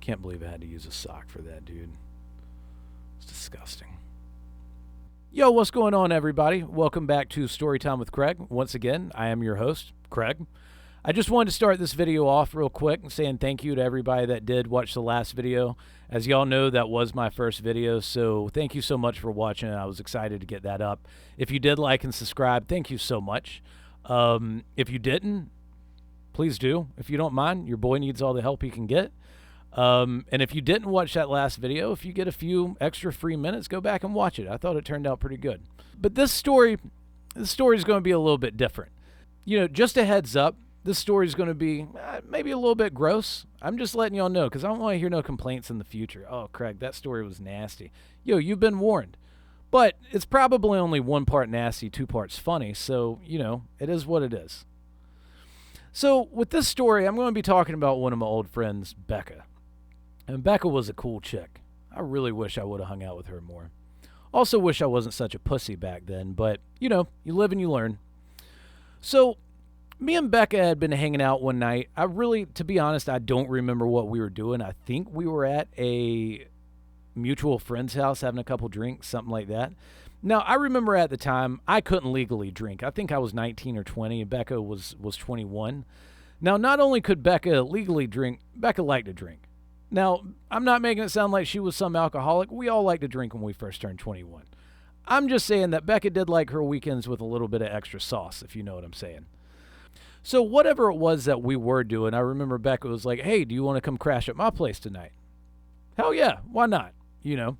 Can't believe I had to use a sock for that, dude. It's disgusting. Yo, what's going on, everybody? Welcome back to Storytime with Craig. Once again, I am your host, Craig. I just wanted to start this video off real quick and saying thank you to everybody that did watch the last video. As y'all know, that was my first video, so thank you so much for watching. I was excited to get that up. If you did like and subscribe, thank you so much. If you didn't, please do. If you don't mind, your boy needs all the help he can get. And if you didn't watch that last video, if you get a few extra free minutes, go back and watch it. I thought it turned out pretty good. But this story is going to be a little bit different. You know, just a heads up, this story is going to be maybe a little bit gross. I'm just letting y'all know because I don't want to hear no complaints in the future. Oh, Craig, that story was nasty. Yo, you've been warned. But it's probably only one part nasty, two parts funny. So, you know, it is what it is. So with this story, I'm going to be talking about one of my old friends, Becca. And Becca was a cool chick. I really wish I would have hung out with her more. Also wish I wasn't such a pussy back then, but, you know, you live and you learn. So, me and Becca had been hanging out one night. To be honest, I don't remember what we were doing. I think we were at a mutual friend's house having a couple drinks, something like that. Now, I remember at the time, I couldn't legally drink. I think I was 19 or 20, and Becca was 21. Now, not only could Becca legally drink, Becca liked to drink. Now, I'm not making it sound like she was some alcoholic. We all like to drink when we first turned 21. I'm just saying that Becca did like her weekends with a little bit of extra sauce, if you know what I'm saying. So whatever it was that we were doing, I remember Becca was like, hey, do you want to come crash at my place tonight? Hell yeah, why not? You know.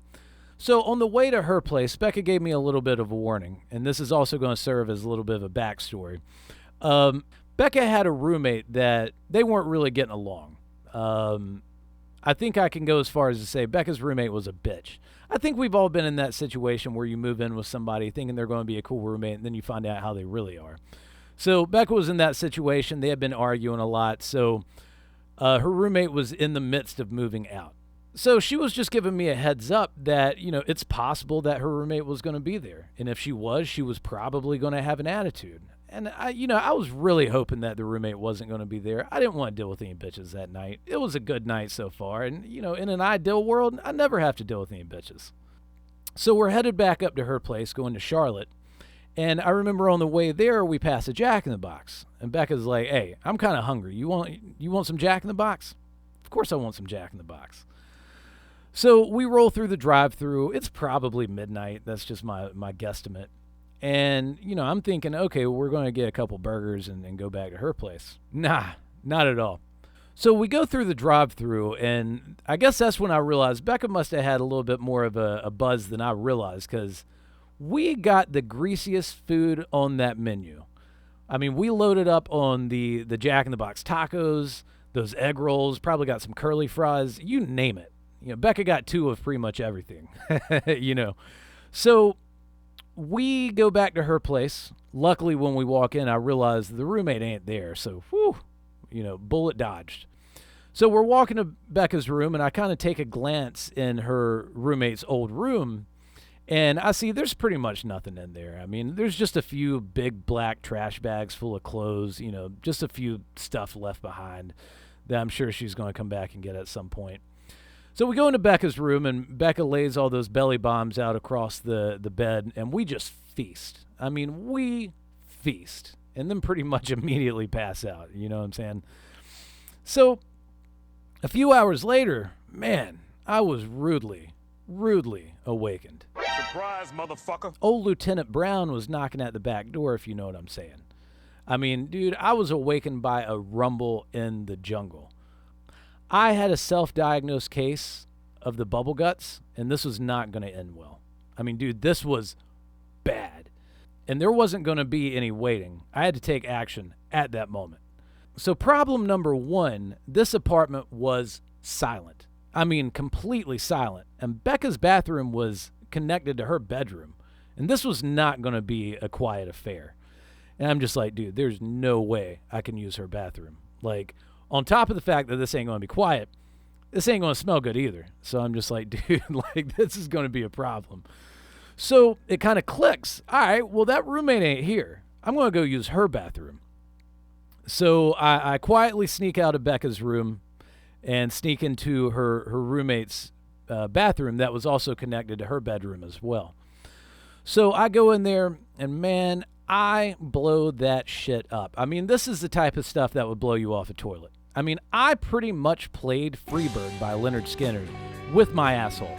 So on the way to her place, Becca gave me a little bit of a warning, and this is also going to serve as a little bit of a backstory. Becca had a roommate that they weren't really getting along. I think I can go as far as to say Becca's roommate was a bitch. I think we've all been in that situation where you move in with somebody thinking they're going to be a cool roommate, and then you find out how they really are. So Becca was in that situation. They had been arguing a lot, so her roommate was in the midst of moving out. So she was just giving me a heads up that, you know, it's possible that her roommate was going to be there. And if she was probably going to have an attitude. And, I was really hoping that the roommate wasn't going to be there. I didn't want to deal with any bitches that night. It was a good night so far. And, you know, in an ideal world, I never have to deal with any bitches. So we're headed back up to her place, going to Charlotte. And I remember on the way there, we passed a Jack in the Box. And Becca's like, hey, I'm kind of hungry. You want some Jack in the Box? Of course I want some Jack in the Box. So we roll through the drive-thru. It's probably midnight. That's just my guesstimate. And, you know, I'm thinking, okay, well, we're going to get a couple burgers and go back to her place. Nah, not at all. So we go through the drive-thru, and I guess that's when I realized Becca must have had a little bit more of a buzz than I realized, because we got the greasiest food on that menu. I mean, we loaded up on the Jack in the Box tacos, those egg rolls, probably got some curly fries, you name it. You know, Becca got 2 of pretty much everything, you know. So we go back to her place. Luckily, when we walk in, I realize the roommate ain't there. So, whew, you know, bullet dodged. So we're walking to Becca's room, and I kind of take a glance in her roommate's old room, and I see there's pretty much nothing in there. I mean, there's just a few big black trash bags full of clothes, you know, just a few stuff left behind that I'm sure she's going to come back and get at some point. So we go into Becca's room, and Becca lays all those belly bombs out across the bed, and we just feast. I mean, we feast, and then pretty much immediately pass out, you know what I'm saying? So a few hours later, man, I was rudely awakened. Surprise, motherfucker. Old Lieutenant Brown was knocking at the back door, if you know what I'm saying. I mean, dude, I was awakened by a rumble in the jungle. I had a self-diagnosed case of the bubble guts, and this was not going to end well. I mean, dude, this was bad. And there wasn't going to be any waiting. I had to take action at that moment. So problem number 1, this apartment was silent. I mean, completely silent. And Becca's bathroom was connected to her bedroom. And this was not going to be a quiet affair. And I'm just like, dude, there's no way I can use her bathroom. Like, on top of the fact that this ain't going to be quiet, this ain't going to smell good either. So I'm just like, dude, like, this is going to be a problem. So it kind of clicks. All right, well, that roommate ain't here. I'm going to go use her bathroom. So I quietly sneak out of Becca's room, and sneak into her roommate's bathroom that was also connected to her bedroom as well. So I go in there, and man, I blow that shit up. I mean, this is the type of stuff that would blow you off a toilet. I mean, I pretty much played Freebird by Lynyrd Skynyrd with my asshole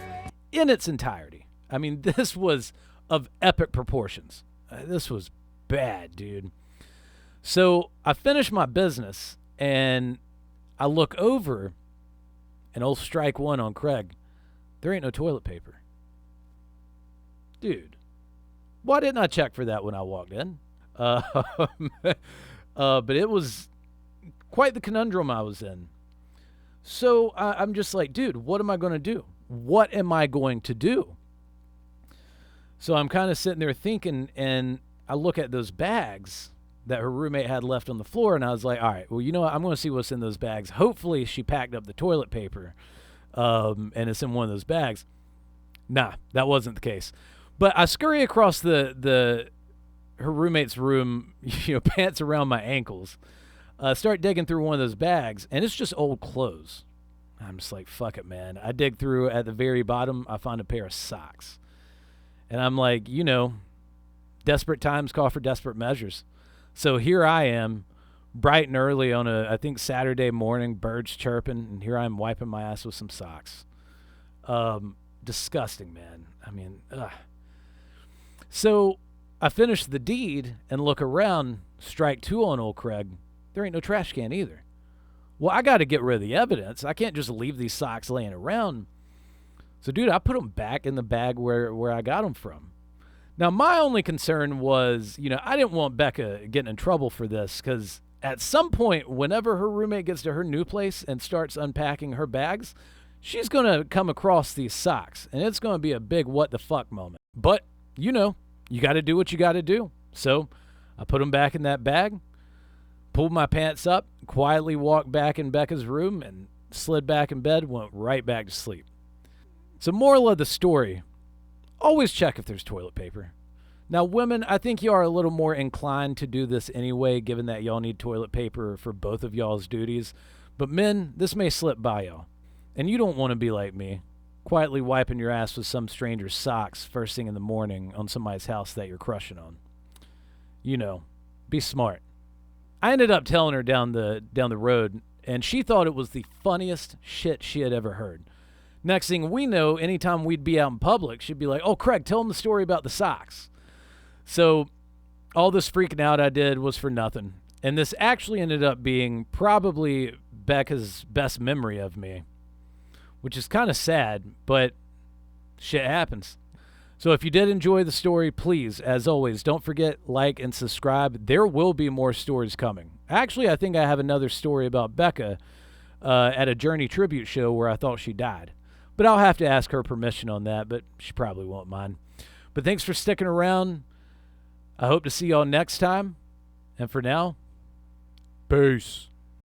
in its entirety. I mean, this was of epic proportions. This was bad, dude. So I finish my business, and I look over, and old strike one on Craig. There ain't no toilet paper. Dude, why didn't I check for that when I walked in? But it was quite the conundrum I was in. So I'm just like, dude, what am I going to do? What am I going to do? So I'm kind of sitting there thinking, and I look at those bags that her roommate had left on the floor, and I was like, all right, well, you know what? I'm going to see what's in those bags. Hopefully she packed up the toilet paper, and it's in one of those bags. Nah, that wasn't the case. But I scurry across her roommate's room, pants around my ankles, start digging through one of those bags, and it's just old clothes. I'm just like, fuck it, man. I dig through at the very bottom. I find a pair of socks. And I'm like, desperate times call for desperate measures. So here I am, bright and early on I think Saturday morning, birds chirping, and here I am wiping my ass with some socks. Disgusting, man. I mean, ugh. So I finish the deed and look around, strike two on old Craig. There ain't no trash can either. Well, I got to get rid of the evidence. I can't just leave these socks laying around. So, dude, I put them back in the bag where I got them from. Now, my only concern was, I didn't want Becca getting in trouble for this, because at some point, whenever her roommate gets to her new place and starts unpacking her bags, she's going to come across these socks, and it's going to be a big what the fuck moment. But, you got to do what you got to do. So I put them back in that bag, pulled my pants up, quietly walked back in Becca's room, and slid back in bed, went right back to sleep. So moral of the story, always check if there's toilet paper. Now, women, I think you are a little more inclined to do this anyway, given that y'all need toilet paper for both of y'all's duties. But men, this may slip by y'all. And you don't want to be like me, quietly wiping your ass with some stranger's socks first thing in the morning on somebody's house that you're crushing on. Be smart. I ended up telling her down the road, and she thought it was the funniest shit she had ever heard. Next thing we know, anytime we'd be out in public, she'd be like, oh, Craig, tell them the story about the socks. So all this freaking out I did was for nothing. And this actually ended up being probably Becca's best memory of me, which is kind of sad, but shit happens. So if you did enjoy the story, please, as always, don't forget, like and subscribe. There will be more stories coming. Actually, I think I have another story about Becca at a Journey tribute show where I thought she died. But I'll have to ask her permission on that, but she probably won't mind. But thanks for sticking around. I hope to see y'all next time. And for now, peace.